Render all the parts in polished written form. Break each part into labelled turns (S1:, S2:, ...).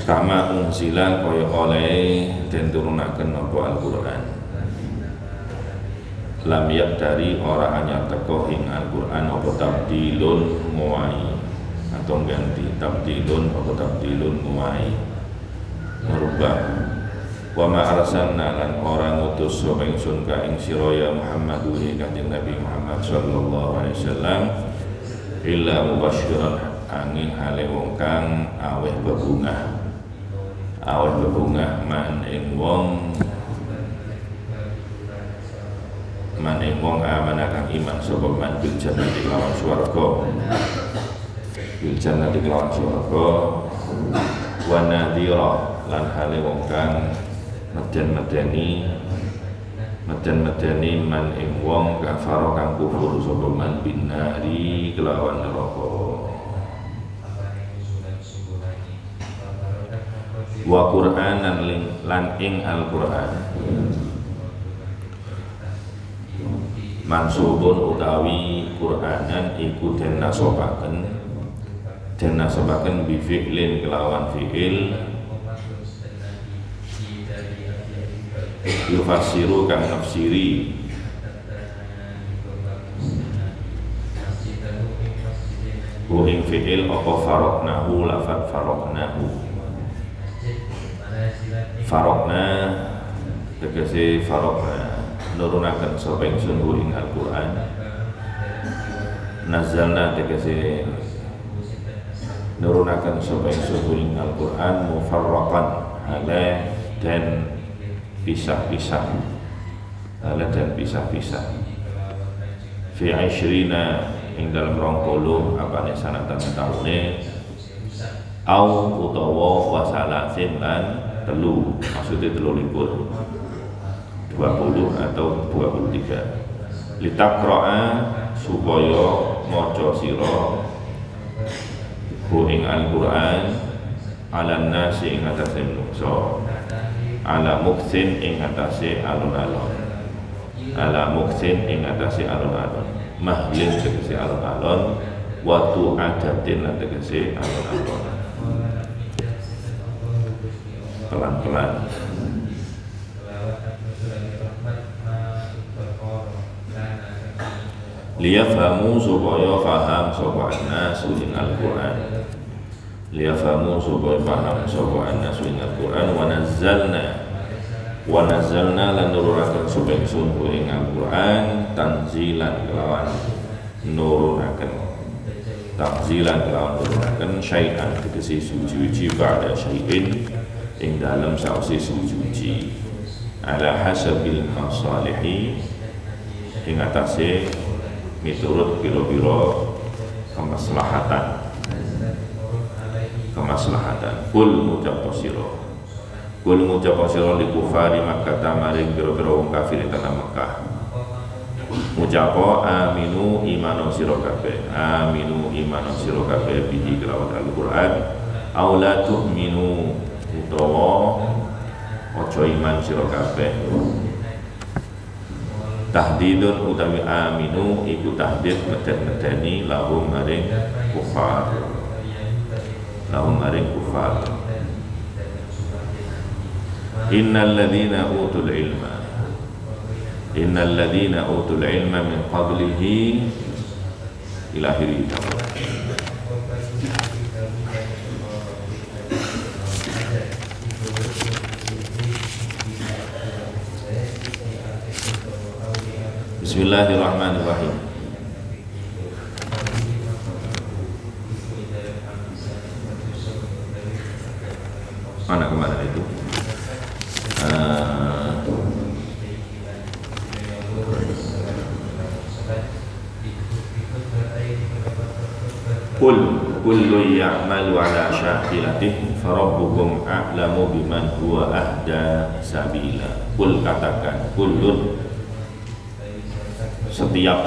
S1: kama unzila kaya oleh den turunaken apa Al-Qur'an. Lam dari ora hanya teko ing Al-Qur'an apa tabdilun muai atau ganti tabdilun apa tabdilun muai merubah. Wa ma arsalna lan ora ngutus sapa ingsun ka ing sira ya Muhammad kanjeng Nabi Muhammad sallallahu alaihi wasallam illa mubasysyiran angin hale wong kang aweh bebungah man ing wong amanah kang iman sapa man bil jannati lawan swarga wa nadhira lan hale wong kang medeni man ing wong kafaro kang kufur sapa man binari kelawan neraka. Wa Qur'anan lan ing Al-Qur'an mansubun utawi Qur'anan iku den nasobaken bi fi'lin kelawan fi'il yufasiru kang nafsiri hu ing fi'il apa faroknahu lafat farokna tegese farokna nurunaken sapa ingsun ing Al-Qur'an. Nazalna tegese nurunaken sapa ingsun ing Al-Qur'an mufarraqan hale dan pisah-pisah fi 20 ing dalam 20 apane sanatan taune au utawa wasalasin lan telu maksudnya 23 20 atau 23 litaqra'a supaya maca sira hu ing Al-Qur'an ala nasi ing atase manusa ala muksin ing atase alun-alun mahlin tegese alun-alun watu adatin lan tegese alun-alun pelan-pelan. Liyafhamu supaya faham sapa an-nasu ing Al-Qur'an. Wa nazzalna lan nururaken sapa ingsun ing Al-Qur'an tanzilan kelawan nururaken syai'an tegese suci-suci pada syai'in ing dalam sausi suci ala hasabil masalihi ing atase miturut pira-pira kemaslahatan kul ngucap sira li kufari Makkah maring pira-pira wong kafir ing tanah Mekah ngucapo aminu imano sira kabeh bihi kelawan Al-Qur'an aw la tu'minu utawa aja iman sira kabeh. Tahdidun utawi aminu iku tahdid medeni lahum maring kufar innal ladzina utul ilma min qablihi ila akhirih. Bismillahirrahmanirrahim. Mana kemarin itu? Kullu ya'malu ala syakilatihi farabbukum a'lamu biman huwa ahda sabila. Kul katakan, kullun setiap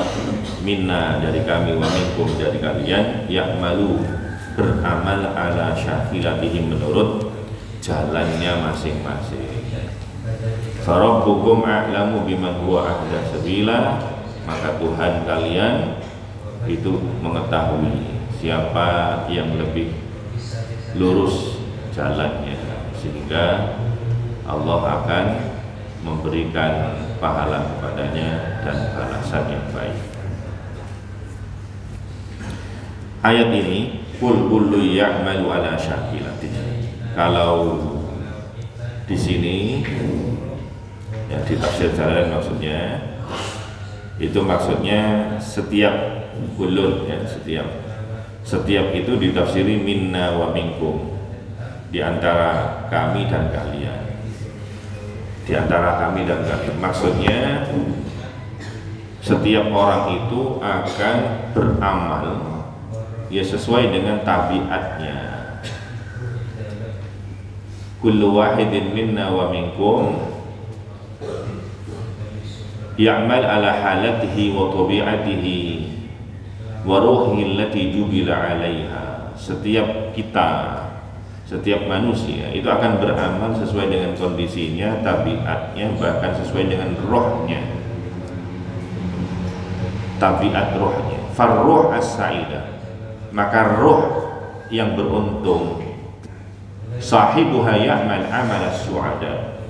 S1: minna dari kami wa minkum dari kalian ya'malu beramal ala syakilatihi menurut jalannya masing-masing. Farabbukum a'lamu biman huwa ahda sabila, maka Tuhan kalian itu mengetahui siapa yang lebih lurus jalannya. sehingga Allah akan memberikan pahala kepadanya dan balasan yang baik. Ayat ini qul kullu ya'malu ala syakilatihi. Kalau di sini ya di tafsir Jalalain maksudnya setiap kullun ya, setiap itu ditafsiri minna wa minkum, di antara kami dan kalian. Di antara kami dan kalian maksudnya setiap orang itu akan beramal ya sesuai dengan tabiatnya. Kullu wahidin minna wa minkum ya'mal ala halatihi wa tabi'atihi wa ruhihi allati jubila 'alaiha. Setiap kita, setiap manusia itu akan beramal sesuai dengan kondisinya, tabiatnya, bahkan sesuai dengan rohnya, tabiat rohnya. Farruh as-sa'idah, maka roh yang beruntung, sahibuha ya'mal amal as-su'ada,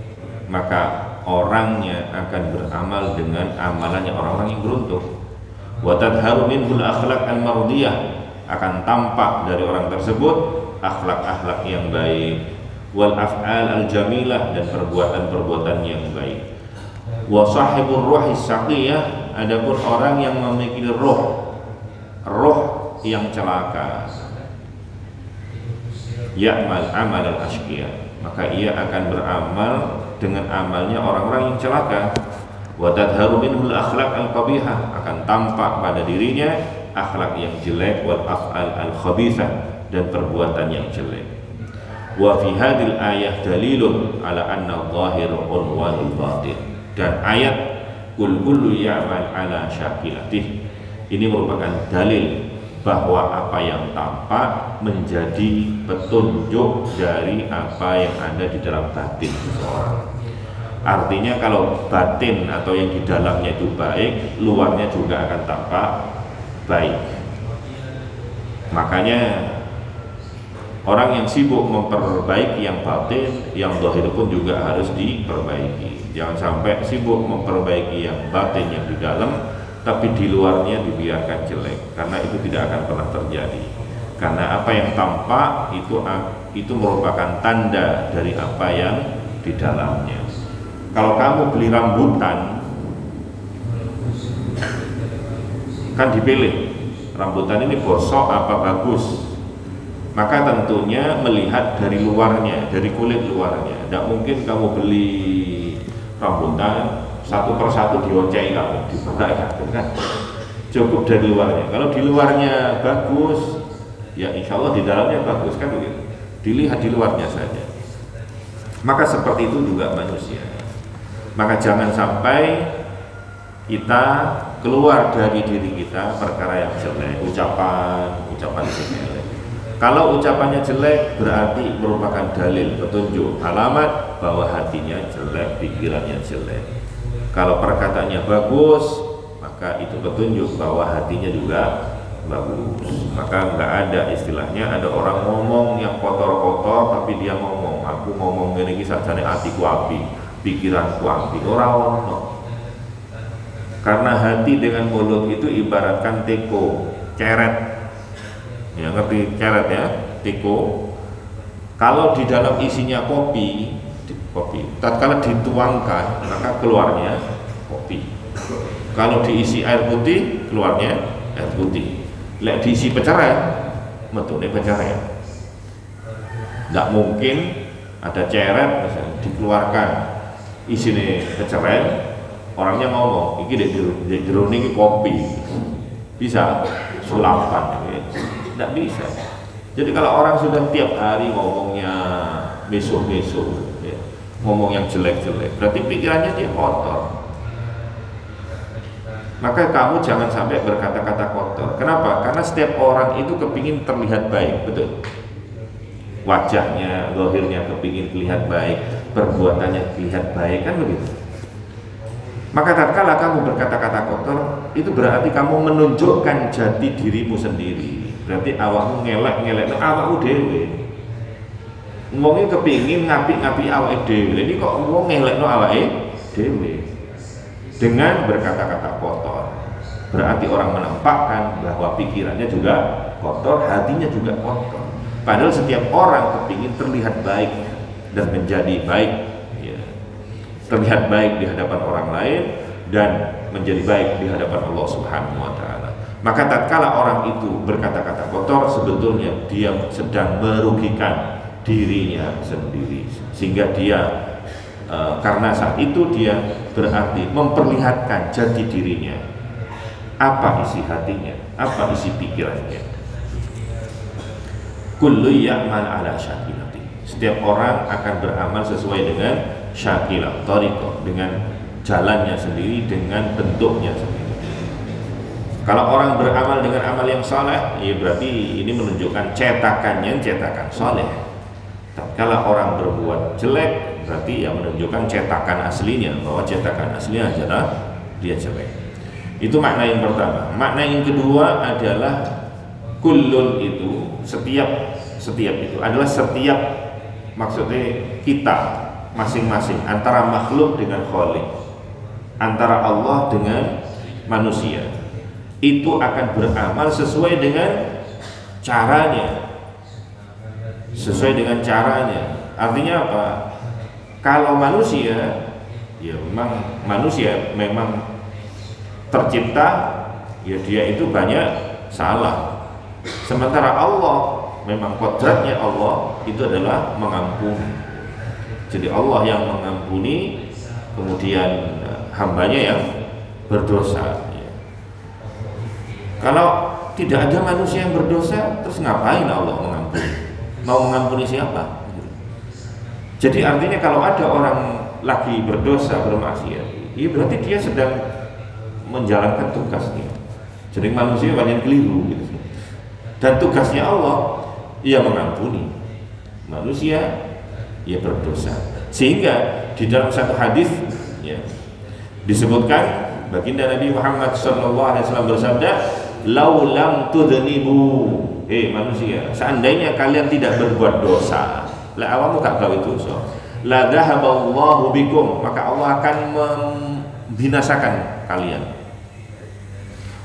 S1: maka orangnya akan beramal dengan amalannya orang-orang yang beruntung. Wa tadharu minhul akhlaq al-mardiyah, akan tampak dari orang tersebut akhlak-akhlak yang baik, wal af'al al-jamilah, dan perbuatan-perbuatan yang baik. Wa sahibur ruhi saqiyah, adapun orang yang memiliki roh yang celaka, ya'mal amal al-ashqiyah, maka ia akan beramal dengan amalnya orang-orang yang celaka. Wa tadharu minhul akhlaq al-qabihah, akan tampak pada dirinya akhlak yang jelek, wal af'al al-khabithah, dan perbuatan yang jelek. Wa fi hadhil ayah dalilun ala anna adh-dhahir unwanul batin, dan ayat kul kullu ya'mal ala syakilatih ini merupakan dalil bahwa apa yang tampak menjadi petunjuk dari apa yang ada di dalam batin seseorang. Artinya kalau batin atau yang di dalamnya itu baik, luarnya juga akan tampak baik. Makanya orang yang sibuk memperbaiki yang batin, yang zahir pun juga harus diperbaiki. Jangan sampai sibuk memperbaiki yang batin, yang di dalam, tapi di luarnya dibiarkan jelek, karena itu tidak akan pernah terjadi. Karena apa yang tampak itu merupakan tanda dari apa yang di dalamnya. Kalau kamu beli rambutan, kan dipilih rambutan ini bosok apa bagus, maka tentunya melihat dari luarnya, dari kulit luarnya. Tidak mungkin kamu beli rambutan satu persatu dioncai kamu, diperhatikan kan? Cukup dari luarnya. Kalau di luarnya bagus, ya insya Allah di dalamnya bagus, kan begitu. Dilihat di luarnya saja. Maka seperti itu juga manusia. Maka jangan sampai kita keluar dari diri kita perkara yang jelek, ucapan jelek. Kalau ucapannya jelek berarti merupakan dalil, petunjuk, alamat bahwa hatinya jelek, pikirannya jelek. Kalau perkataannya bagus, maka itu petunjuk bahwa hatinya juga bagus. Maka nggak ada istilahnya ada orang ngomong yang kotor-kotor tapi dia ngomong, aku ngomong gini sajane hatiku api, pikiranku api, orang ono. Karena hati dengan mulut itu ibaratkan teko, ceret. Ya ngerti ceret ya, teko. Kalau di dalam isinya kopi, tatkala dituangkan maka keluarnya kopi. Kalau diisi air putih, keluarnya air putih. Lek diisi peceren, metune peceren. Tidak mungkin ada ceret misalnya dikeluarkan isine peceren, orangnya ngomong, iki dek jero niki kopi. Bisa sulapan gitu. Tidak bisa. Jadi kalau orang sudah tiap hari ngomongnya mesuk-mesuk, ya, ngomong yang jelek-jelek, berarti pikirannya dia kotor. Maka kamu jangan sampai berkata-kata kotor. Kenapa? Karena setiap orang itu kepingin terlihat baik, betul. Wajahnya, zahirnya kepingin terlihat baik, perbuatannya terlihat baik, kan begitu. Maka tatkala kamu berkata-kata kotor, itu berarti kamu menunjukkan jati dirimu sendiri. Berarti awakmu ngelek-ngelek, awakmu dewe. Wonge kepingin ngapik-ngapik awake dhewe. Ini kok wong ngelekno awake dhewe dengan berkata-kata kotor. Berarti orang menampakkan bahwa pikirannya juga kotor, hatinya juga kotor. Padahal setiap orang kepingin terlihat baik dan menjadi baik, ya. Terlihat baik di hadapan orang lain dan menjadi baik di hadapan Allah Subhanahu wa Ta'ala. Maka tatkala orang itu berkata-kata kotor, sebetulnya dia sedang merugikan dirinya sendiri, sehingga dia karena saat itu dia berarti memperlihatkan jati dirinya, apa isi hatinya, apa isi pikirannya. Kullu ya'mal ala syakilati. Setiap orang akan beramal sesuai dengan syakilah, thariqah, dengan jalannya sendiri, dengan bentuknya sendiri. Kalau orang beramal dengan amal yang saleh, ya berarti ini menunjukkan cetakannya cetakan saleh. Kalau orang berbuat jelek, berarti yang menunjukkan cetakan aslinya, bahwa cetakan aslinya adalah dia jelek. Itu makna yang pertama. Makna yang kedua adalah kullun itu setiap itu adalah setiap, maksudnya kita masing-masing, antara makhluk dengan khaliq, antara Allah dengan manusia, itu akan beramal sesuai dengan caranya. Sesuai dengan caranya. Artinya apa? Kalau manusia, ya memang manusia memang tercipta, ya dia itu banyak salah. Sementara Allah, memang kodratnya Allah itu adalah mengampuni. Jadi Allah yang mengampuni, kemudian hambanya yang berdosa. Ya. Kalau tidak ada manusia yang berdosa, terus ngapain Allah mengampuni? Mau mengampuni siapa? Jadi artinya kalau ada orang lagi berdosa, bermaksiat, ya berarti dia sedang menjalankan tugasnya. Jadi manusia banyak keliru gitu. Dan tugasnya Allah, ia mengampuni. Manusia, ia berdosa. Sehingga di dalam satu hadis, ya, disebutkan baginda Nabi Muhammad SAW bersabda, "Lau lam tudnibu." Manusia, seandainya kalian tidak berbuat dosa, la awamu gak gawe dosa, la dhahaballahu bikum, maka Allah akan membinasakan kalian.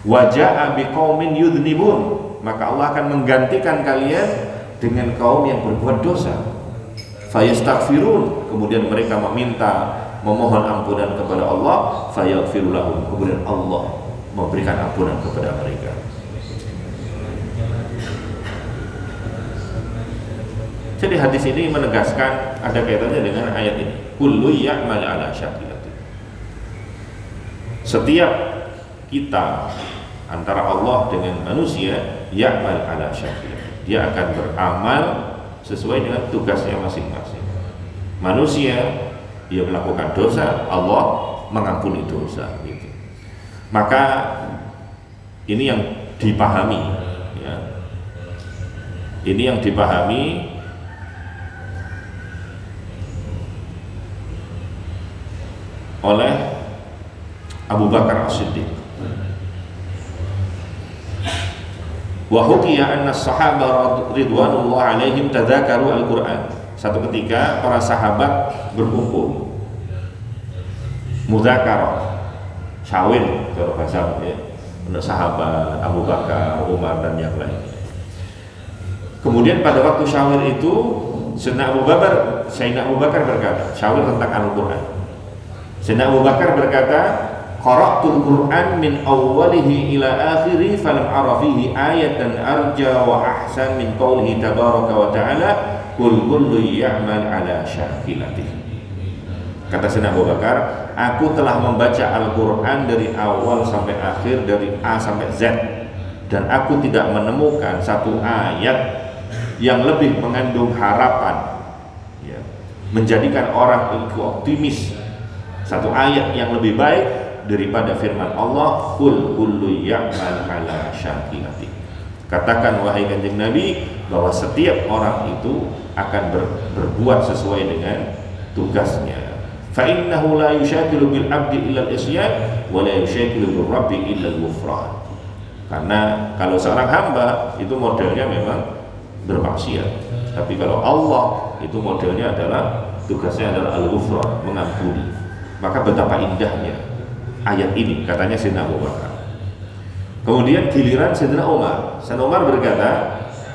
S1: Wa jaa biqaumin yudhnibun, maka Allah akan menggantikan kalian dengan kaum yang berbuat dosa. Fayastaghfirun, kemudian mereka memohon ampunan kepada Allah, fayaghfiru lahum, kemudian Allah memberikan ampunan kepada mereka. Jadi hadis ini menegaskan, ada kaitannya dengan ayat ini. Kullu ya'mal ala syakilati. Setiap kita antara Allah dengan manusia, ya'mal ala syakilati. Dia akan beramal sesuai dengan tugasnya masing-masing. Manusia, dia melakukan dosa, Allah mengampuni dosa. Gitu. Maka ini yang dipahami, ya. Ini yang dipahami oleh Abu Bakar As-Siddiq. Wa hukiya anna as-sahaba ridwanullah alaihim tadzakaru al-Qur'an. Satu ketika para sahabat berkumpul, mudzakarah, syawir kalau bahasa ya, untuk sahabat Abu Bakar, Umar dan yang lain. Kemudian pada waktu syawir itu, Sayyidina Abu Bakar berkata, syawir tentang Al-Qur'an. Sayyidina Abu Bakar berkata, qara'tul Qur'an min awwalihi ila akhiri falam ara fihi ayatan arja wa ahsan min qawlihi tabaraka wa ta'ala kul kullu ya'mal ala syakilatihi. Kata Sayyidina Abu Bakar, aku telah membaca Al-Qur'an dari awal sampai akhir, dari A sampai Z, dan aku tidak menemukan satu ayat yang lebih mengandung harapan, ya, menjadikan orang itu optimis. Satu ayat yang lebih baik daripada firman Allah, kul kullu ya'mal ala syakilati. Katakan wahai Kanjeng Nabi, bahwa setiap orang itu akan berbuat sesuai dengan tugasnya. Fa innahu la yushakilu bil abdi illa al-isyan wa la yushakilu bil rabbi illa al-ghufran. Karena kalau seorang hamba itu modelnya memang bermaksiat, tapi kalau Allah itu modelnya adalah tugasnya adalah al-ghufran, mengampuni. Maka betapa indahnya ayat ini, katanya Sayyidina Abu Bakar. Kemudian giliran Sayyidina Umar. Sayyidina Umar berkata,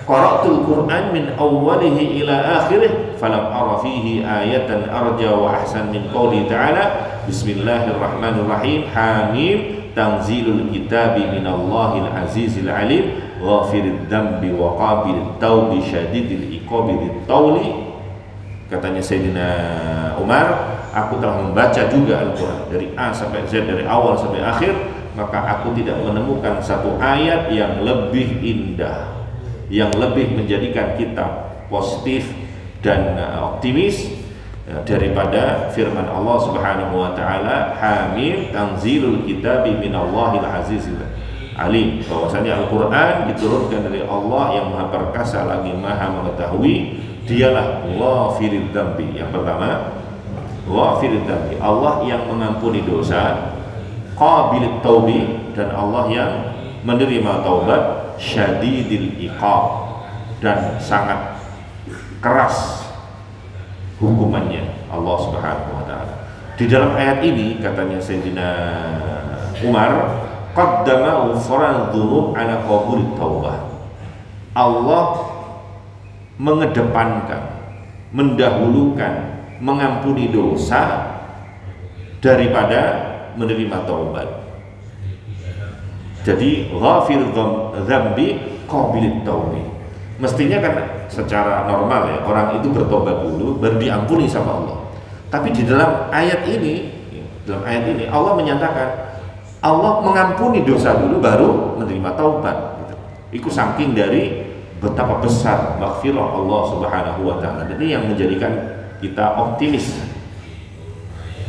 S1: qara'tul Qur'an min awwalihi ila akhirih falam ara fihi ayatan arja wa ahsan min qouli ta'ala bismillahirrahmanirrahim hamim tanzilul kitabi minallahil azizil alim ghafirid dambi wa qabilit taubi syadidil iqabi tauli. Katanya Sayyidina Umar, aku telah membaca juga Al-Quran dari A sampai Z, dari awal sampai akhir, maka aku tidak menemukan satu ayat yang lebih indah, yang lebih menjadikan kita positif dan optimis daripada firman Allah Subhanahu wa taala, Hamim tanzilul kitabi minallahil azizil alim. Bahwasanya Al-Qur'an diturunkan dari Allah yang Maha Perkasa lagi Maha Mengetahui. Dialah Ghafirud Dzambi. Yang pertama, Ghafirud Dzambi, Allah yang mengampuni dosa, Qabilit Taubi, dan Allah yang menerima taubat, Syadidil Iqab, dan sangat keras hukumannya Allah Subhanahu wa taala. Di dalam ayat ini katanya Sayyidina Umar, qaddama ghufran dzunub ala qabulit taubah. Allah mengedepankan, mendahulukan mengampuni dosa daripada menerima taubat. Jadi ghafir dzambi qabilit taubi. Mestinya kan secara normal ya, orang itu bertobat dulu baru diampuni sama Allah. Tapi di dalam ayat ini, Allah menyatakan Allah mengampuni dosa dulu baru menerima taubat. Itu saking dari betapa besar maghfirah Allah Subhanahu wa taala. Ini yang menjadikan kita optimis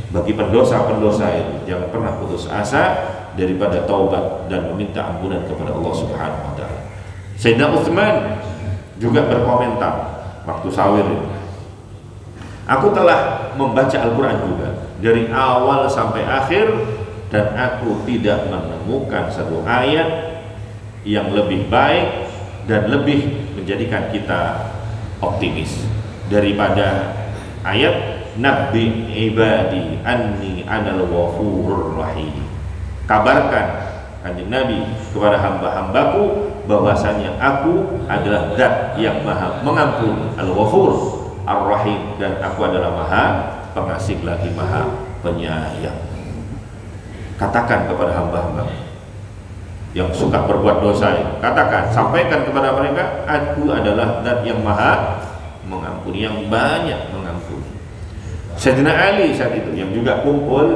S1: bagi pendosa-pendosa itu, jangan pernah putus asa daripada taubat dan meminta ampunan kepada Allah Subhanahu wa taala. Sayyidina Utsman juga berkomentar waktu sawir ini, aku telah membaca Al-Quran juga dari awal sampai akhir dan aku tidak menemukan satu ayat yang lebih baik dan lebih menjadikan kita optimis daripada ayat Nabbi ibadi anni anal ghafurur rahim. Kabarkan Kanjeng Nabi kepada hamba-hambaku bahwasanya aku adalah Zat yang Maha Mengampuni, Al-Ghafur Ar-Rahim, dan aku adalah Maha Pengasih lagi Maha Penyayang. Katakan kepada hamba-hamba yang suka berbuat dosa itu, katakan, sampaikan kepada mereka, aku adalah Zat yang Maha Mengampuni, yang banyak mengampuni. Sayyidina Ali saat itu yang juga kumpul,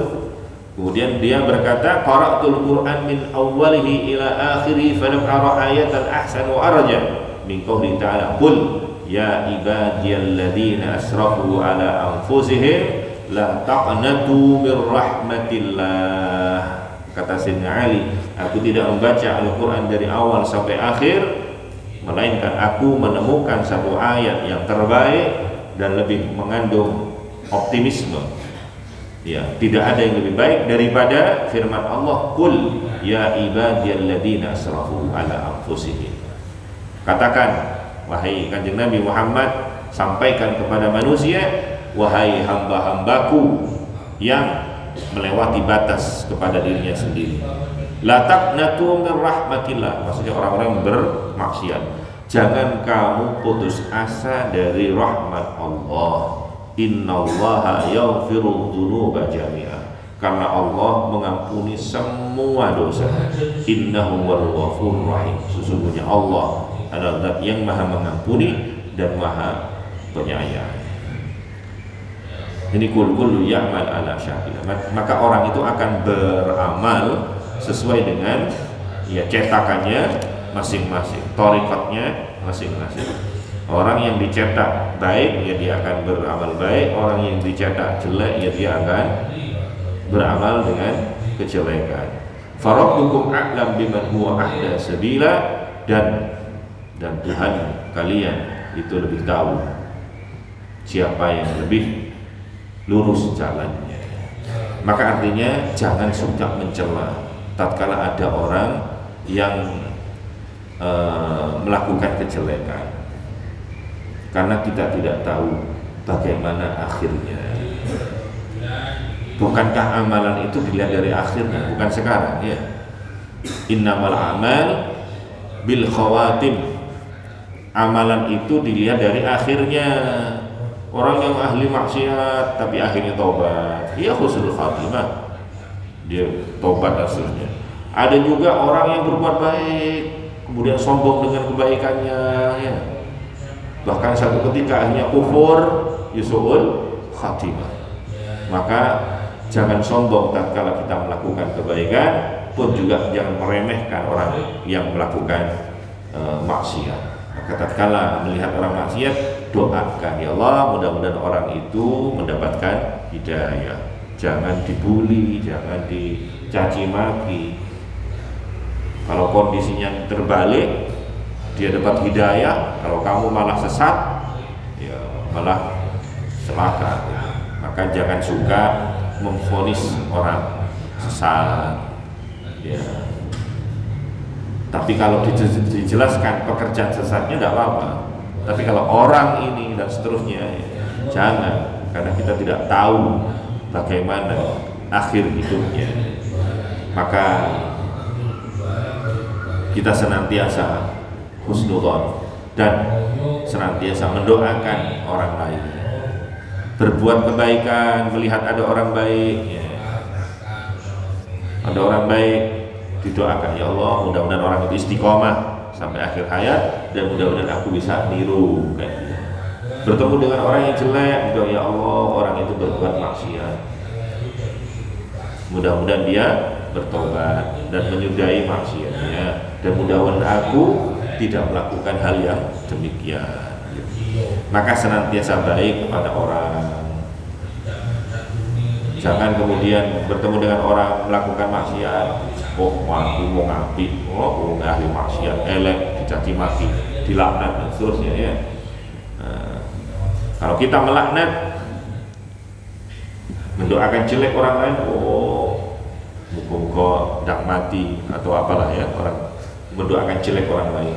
S1: kemudian dia berkata, qara'tul Qur'an min awwalihi ila akhiri falam ara ayatan ahsan wa arja min qouli ta'ala qul ya ibadiyalladzina asrafu ala anfusihim la taqnatu mir rahmatillah. Kata Sayyidina Ali, aku tidak membaca Al-Quran dari awal sampai akhir, melainkan aku menemukan satu ayat yang terbaik dan lebih mengandung optimisme. Ya, tidak ada yang lebih baik daripada firman Allah, qul ya ibadiyalladzina asrafu ala anfusihim. Katakan, wahai Kanjeng Nabi Muhammad, sampaikan kepada manusia, wahai hamba-hambaku yang melewati batas kepada dirinya sendiri, la taqnatu min rahmatillah, maksudnya orang-orang yang bermaksiat, jangan kamu putus asa dari rahmat Allah. Innallaha yaghfiru dzunuba jami'a, karena Allah mengampuni semua dosa. Innahu wal ghafurur rahim, sesungguhnya Allah adalah Zat yang Maha Mengampuni dan Maha Penyayang. Ini kullu ya'mal ala syakillah, maka orang itu akan beramal sesuai dengan ya cetakannya masing-masing, thariqatnya masing-masing. Orang yang dicetak baik ya dia akan beramal baik, orang yang dicetak jelek ya dia akan beramal dengan kejelekan. Farabbukum a'lam biman huwa ahda sabila, dan Tuhan kalian itu lebih tahu siapa yang lebih lurus jalannya. Maka artinya jangan suka mencela tatkala ada orang yang melakukan kejelekan, karena kita tidak tahu bagaimana akhirnya. Bukankah amalan itu dilihat dari akhirnya, bukan sekarang ya. Innamal amal bil khawatim. Amalan itu dilihat dari akhirnya. Orang yang ahli maksiat tapi akhirnya taubat, dia husnul khatimah, dia taubat aslinya. Ada juga orang yang berbuat baik kemudian sombong dengan kebaikannya ya. Bahkan satu ketika akhirnya kufur, yusul khatimah. Maka jangan sombong tatkala kita melakukan kebaikan, pun juga jangan meremehkan orang yang melakukan maksiat. Maka tatkala melihat orang maksiat, doakan, ya Allah mudah-mudahan orang itu mendapatkan hidayah. Jangan dibully, jangan dicaci maki. Kalau kondisinya terbalik, dia dapat hidayah, kalau kamu malah sesat, ya malah celaka. Maka jangan suka memvonis orang sesat ya. Tapi kalau dijelaskan pekerjaan sesatnya tidak apa-apa. Tapi kalau orang ini dan seterusnya ya, jangan, karena kita tidak tahu bagaimana akhir hidupnya. Maka kita senantiasa husnudzon dan senantiasa mendoakan orang lain, berbuat kebaikan, melihat ada orang baik ya. Ada orang baik, didoakan, ya Allah mudah-mudahan orang itu istiqomah sampai akhir hayat dan mudah-mudahan aku bisa niru kayak gitu. Bertemu dengan orang yang jelek, doa ya Allah orang itu berbuat maksiat, mudah-mudahan dia bertobat dan menyudahi maksiatnya, dan mudah-mudahan aku tidak melakukan hal yang demikian. Maka senantiasa baik kepada orang. Jangan kemudian bertemu dengan orang melakukan maksiat, oh aku mau ngapi, oh ahli maksiat, elek, dicaci maki, dilaknat dan seterusnya ya. Nah, kalau kita melaknat, mendoakan jelek orang lain, oh muka-muka dak mati atau apalah ya, orang mendoakan jelek orang lain.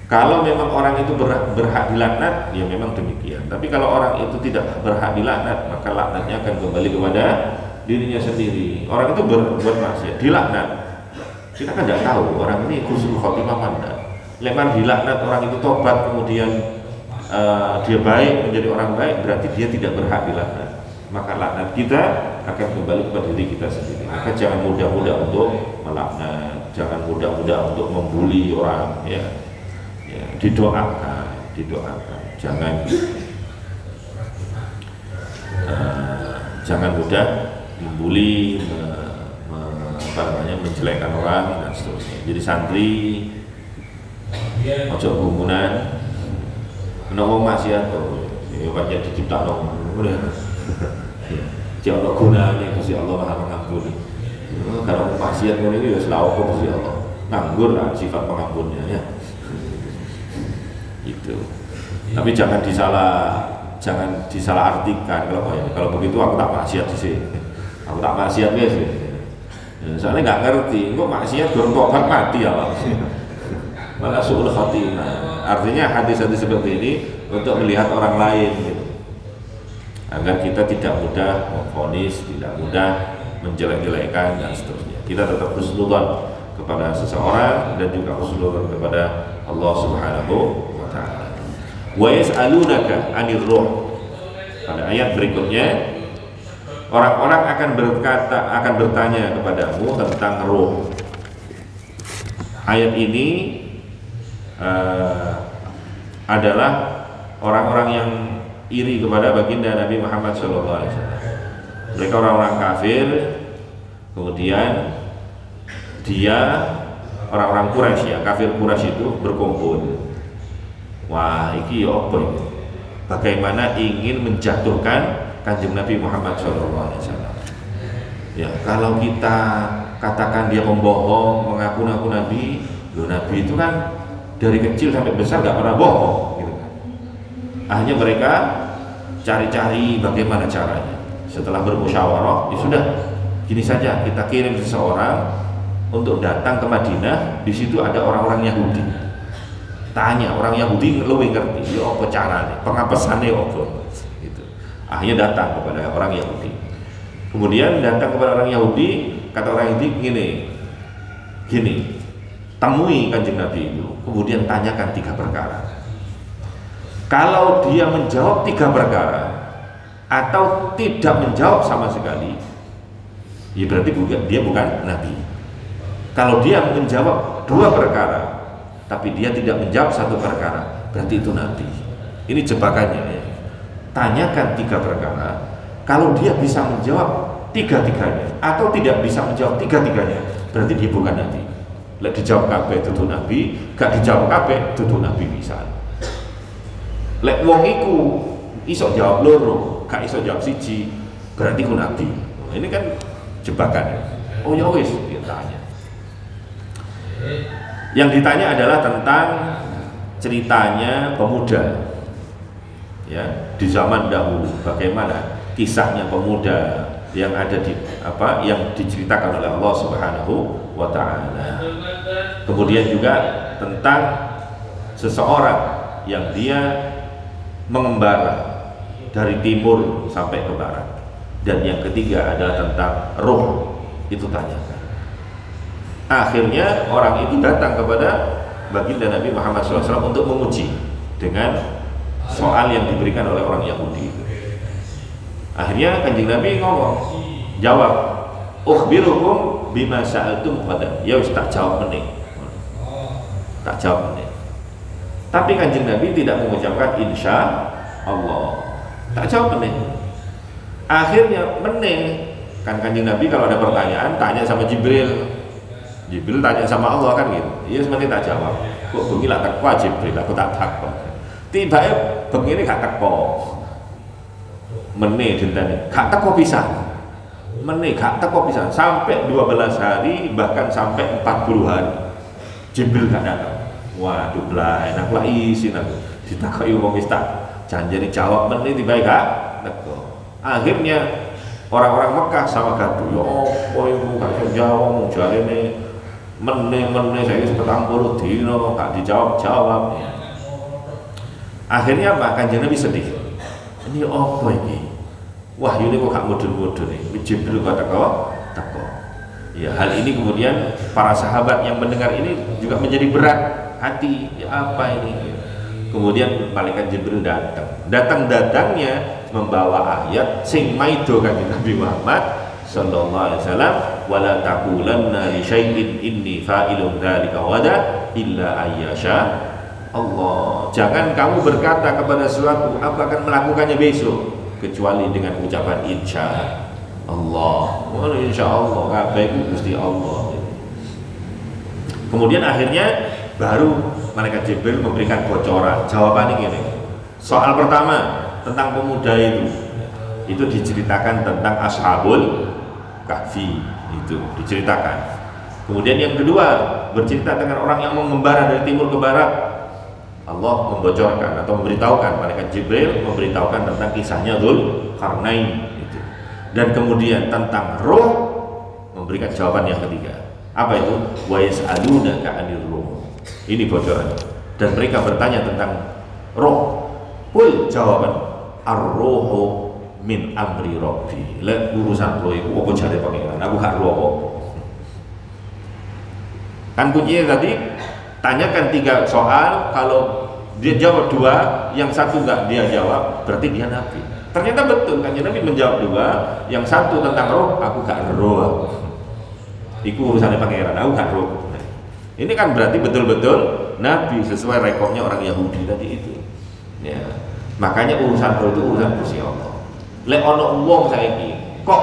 S1: Kalau memang orang itu berhak dilaknat, ya memang demikian. Tapi kalau orang itu tidak berhak dilaknat, maka laknatnya akan kembali kepada dirinya sendiri. Orang itu berbuat maksiat, dilaknat. Kita kan tidak tahu orang ini husnul khotimah mana. Leman dilaknat, orang itu tobat kemudian dia baik menjadi orang baik, berarti dia tidak berhak dilaknat. Maka laknat kita akan kembali kepada diri kita sendiri. Maka jangan mudah-mudah untuk melaknat, jangan mudah-mudah untuk membuli orang ya. Ya, didoakan, jangan mudah membuli, menjelekkan orang dan seterusnya. Jadi santri ojo gumunan, menawa maksiat ya banyak diciptakan jangan gunanya Gusti Allah Maha Pengampun. Kalau maksiat ini ya selalu Gusti Allah nganggur lah sifat pengampunnya ya. Itu. Tapi jangan disalah artikan. Kalau begitu aku tak maksiat sih. Aku tak maksiat ya sih. Soalnya nggak ngerti, kok maksiat belum tobat mati ya Pak. Malah suul khatimah. Artinya hadis-hadis seperti ini untuk melihat orang lain gitu. Agar kita tidak mudah memvonis, tidak mudah menjelek-jelekan dan seterusnya. Kita tetap husnudzon kepada seseorang dan juga husnudzon kepada Allah Subhanahu wa ta'ala. Wa yas'alunaka 'anir ruh. Pada ayat berikutnya orang-orang akan bertanya kepadamu tentang ruh. Ayat ini adalah orang-orang yang iri kepada baginda Nabi Muhammad SAW. Mereka orang-orang kafir, kemudian dia orang-orang Quraisy ya, kafir Quraisy itu berkumpul. Wah, iki ya apa ini? Bagaimana ingin menjatuhkan Kanjeng Nabi Muhammad SAW. Ya, kalau kita katakan dia pembohong, mengaku-ngaku Nabi, loh Nabi itu kan dari kecil sampai besar gak pernah bohong gitu kan. Akhirnya mereka cari-cari bagaimana caranya. Setelah bermusyawarah, ya sudah, gini saja, kita kirim seseorang untuk datang ke Madinah. Di situ ada orang-orang Yahudi. Tanya orang Yahudi lebih ngerti, ya apa caranya, pengapesannya apa.
S2: Akhirnya datang kepada orang Yahudi. Kemudian datang kepada orang Yahudi, kata orang Yahudi gini, temui Kanjeng Nabi itu, kemudian tanyakan 3 perkara. Kalau dia menjawab 3 perkara atau tidak menjawab sama sekali, ya berarti dia bukan Nabi. Kalau dia menjawab 2 perkara tapi dia tidak menjawab 1 perkara, berarti itu Nabi. Ini jebakannya ya. Tanyakan 3 perkara, kalau dia bisa menjawab 3-tiganya atau tidak bisa menjawab 3-tiganya, berarti dia bukan Nabi. Lek dijawab kabeh dudu Nabi, gak dijawab kabeh dudu Nabi bisa. Lek wong iku iso jawab loro, gak iso jawab siji, berarti ku Nabi. Ini kan jebakan ya. Oh ya wis, dia tanya. Yang ditanya adalah tentang ceritanya pemuda. Ya, di zaman dahulu bagaimana kisahnya pemuda yang ada yang diceritakan oleh Allah Subhanahu wa taala. Kemudian juga tentang seseorang yang dia mengembara dari timur sampai ke barat. Dan yang ketiga adalah tentang roh, itu tanyakan. Akhirnya orang itu datang kepada baginda Nabi Muhammad SAW untuk menguji dengan soal yang diberikan oleh orang Yahudi. Akhirnya Kanjeng Nabi ngomong, jawab, ukhbirukum bima sa'altum qadam. Ya wis tak jawab meneh. Tak jawab meneh. Tapi Kanjeng Nabi tidak mengucapkan insya Allah. Tak jawab meneh. Akhirnya meneh, kan Kanjeng Nabi kalau ada pertanyaan tanya sama Jibril. Jibril tanya sama Allah kan gitu. Iya sebenarnya tak jawab. Kok bengi lah teko Jibril, aku tak takon. Tiba-tiba bengi ini gak teko. Meneh dintane, gak teko pisan. Meneh gak teko pisan sampai 12 hari, bahkan sampai 40 hari. Jibril gak datang. Waduh lah, enak lah isin aku. Ditakoki wong wis tak janjane jawab meneh tiba-tiba gak teko. Akhirnya orang-orang Mekah sama gaduh, ya apa iku gak iso jawab, jarene meneh saya 40 dino gak dijawab-jawab. Akhirnya apa? Kanjeng Nabi sedih. Ini apa ini? Wah ini kok gak mudun-mudun nih. Jibril kok teko. Ya hal ini kemudian para sahabat yang mendengar ini juga menjadi berat hati. Ya apa ini? Kemudian malaikat Jibril datangnya membawa ayat sing maido Kanjeng Nabi Muhammad sallallahu alaihi wasallam, wala taqulanna li syai'in inni fa'ilun dzalika wada illa ayyasha Allah. Jangan kamu berkata kepada sesuatu aku akan melakukannya besok kecuali dengan ucapan insya Allah. Insya Allah kabeh Gusti Allah. Kemudian akhirnya baru malaikat Jibril memberikan bocoran. Jawabannya gini. Soal pertama tentang pemuda itu diceritakan tentang Ashabul Kahfi, itu diceritakan. Kemudian yang kedua bercerita dengan orang yang mengembara dari timur ke barat. Allah membocorkan atau memberitahukan, malaikat Jibril memberitahukan tentang kisahnya Dzulqarnain itu. Dan kemudian tentang roh memberikan jawaban yang ketiga. Apa itu? Wa yas'alunaka 'anil ruh. Ini bocoran. Dan mereka bertanya tentang roh. Qul jawaban ar-ruhu min amri rabbi. Lah urusan roh itu apa jare pangeran? Aku gak roh apa. Kan kuncinya tadi tanyakan 3 soal, kalau dia jawab 2, yang 1 enggak dia jawab, berarti dia Nabi. Ternyata betul, kan Nabi menjawab 2, yang 1 tentang roh, aku gak roh. Itu urusannya pangeran, aku gak roh. Ini kan berarti betul-betul Nabi sesuai rekodnya orang Yahudi tadi itu. Ya, makanya urusan roh itu urusan Gusti Allah. Lek ono wong saiki kok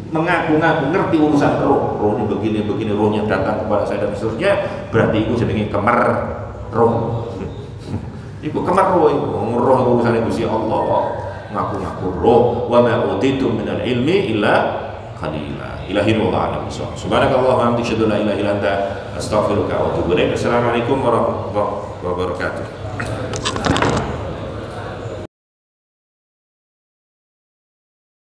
S2: mengaku-ngaku ngerti urusan roh ini begini rohnya datang kepada saya dan seterusnya, berarti itu jenenge kemer roh. Iku kemer roh urusan Gusti Allah kok ngaku-ngaku roh. Wa ma utitu minal ilmi illa qalila. Ilahi wa a'lam. Subhanakallah wa bihamdika asyhadu an la ilaha illa anta astaghfiruka wa atubu ilaik. Assalamualaikum warahmatullahi wabarakatuh.